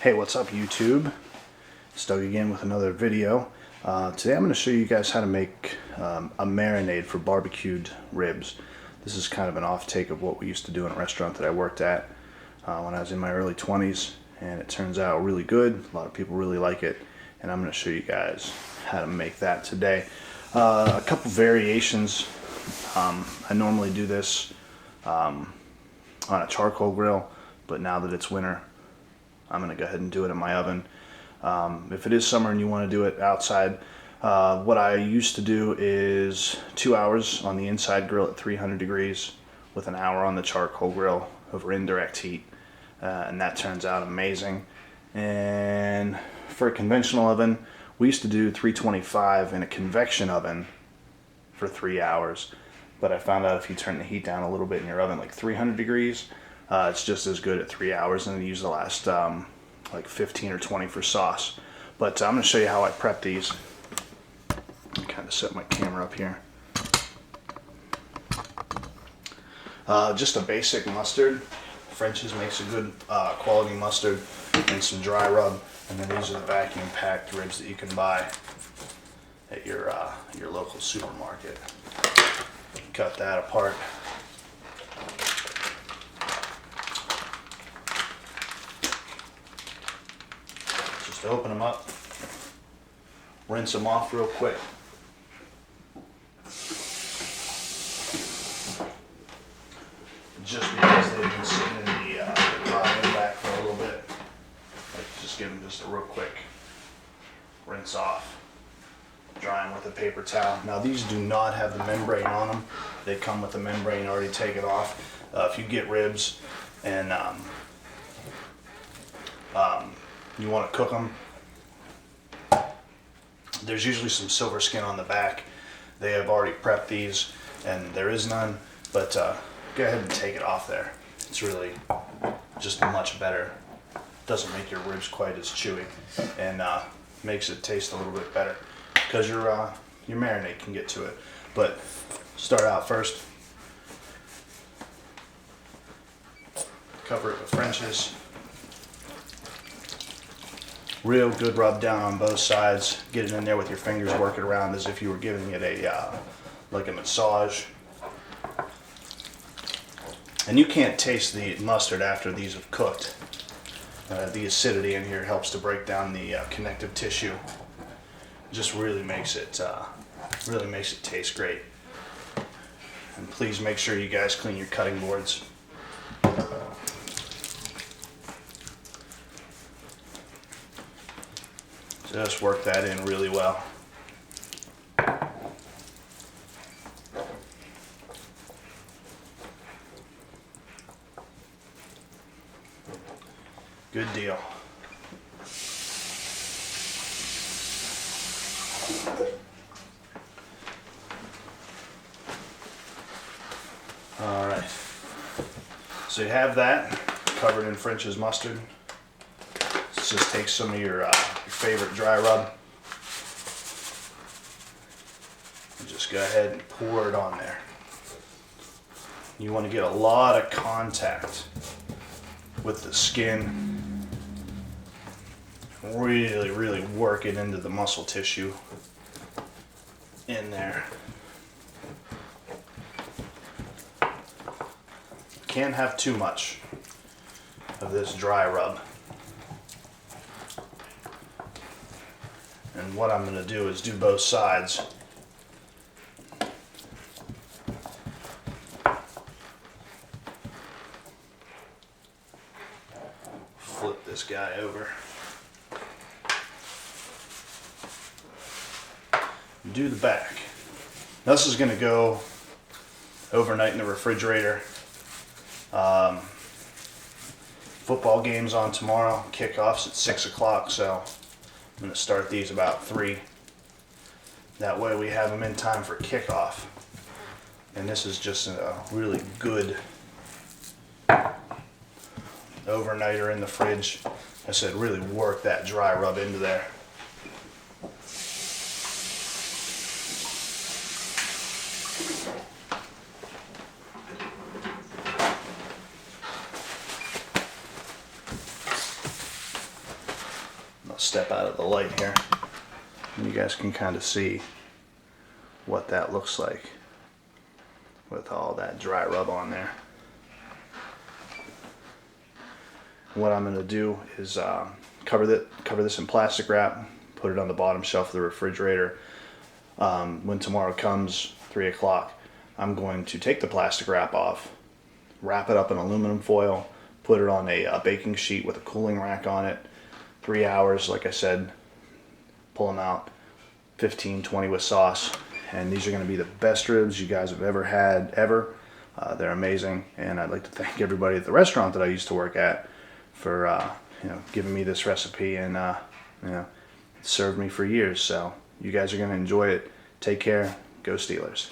Hey, what's up YouTube? It's Doug again with another video. Today I'm going to show you guys how to make a marinade for barbecued ribs. This is kind of an off-take of what we used to do in a restaurant that I worked at when I was in my early 20s, and it turns out really good. A lot of people really like it, and I'm going to show you guys how to make that today. A couple variations. I normally do this on a charcoal grill, but now that it's winter, I'm going to go ahead and do it in my oven. If it is summer and you want to do it outside, what I used to do is 2 hours on the inside grill at 300 degrees with an hour on the charcoal grill over indirect heat, and that turns out amazing. And for a conventional oven, we used to do 325 in a convection oven for 3 hours, but I found out if you turn the heat down a little bit in your oven, like 300 degrees, it's just as good at 3 hours, and then use the last like 15 or 20 for sauce. But I'm going to show you how I prep these. Kind of set my camera up here. Just a basic mustard. French's makes a good quality mustard, and some dry rub, and then these are the vacuum packed ribs that you can buy at your local supermarket. Cut that apart. Just open them up, rinse them off real quick. Just because they've been sitting in the drying back for a little bit, just give them just a real quick rinse off. Dry them with a paper towel. Now these do not have the membrane on them. They come with the membrane already taken off. If you get ribs and you want to cook them, there's usually some silver skin on the back. They have already prepped these, and there is none, but go ahead and take it off there. It's really just much better. Doesn't make your ribs quite as chewy, and makes it taste a little bit better because your marinade can get to it. But start out first. Cover it with French's. Real good rub down on both sides. Get it in there with your fingers, work it around as if you were giving it a like a massage. And you can't taste the mustard after these have cooked. The acidity in here helps to break down the connective tissue. Just really makes it taste great. And please make sure you guys clean your cutting boards. Just work that in really well. Good deal. All right. So you have that covered in French's mustard. Let's just take some of your favorite dry rub and just go ahead and pour it on there. You want to get a lot of contact with the skin. Really work it into the muscle tissue in there. Can't have too much of this dry rub. And what I'm going to do is do both sides. Flip this guy over. Do the back. Now this is going to go overnight in the refrigerator. Football game's on tomorrow. Kickoff's at 6 o'clock, so I'm going to start these about 3. That way we have them in time for kickoff. And this is just a really good overnighter in the fridge. I said really work that dry rub into there. I'll step out of the light here, and you guys can kind of see what that looks like with all that dry rub on there. What I'm going to do is cover this in plastic wrap, put it on the bottom shelf of the refrigerator. When tomorrow comes, 3 o'clock, I'm going to take the plastic wrap off, wrap it up in aluminum foil, put it on a baking sheet with a cooling rack on it. 3 hours, like I said, pull them out, 15, 20 with sauce. And these are going to be the best ribs you guys have ever had, ever. They're amazing, and I'd like to thank everybody at the restaurant that I used to work at for giving me this recipe, and it served me for years. So you guys are going to enjoy it. Take care. Go Steelers.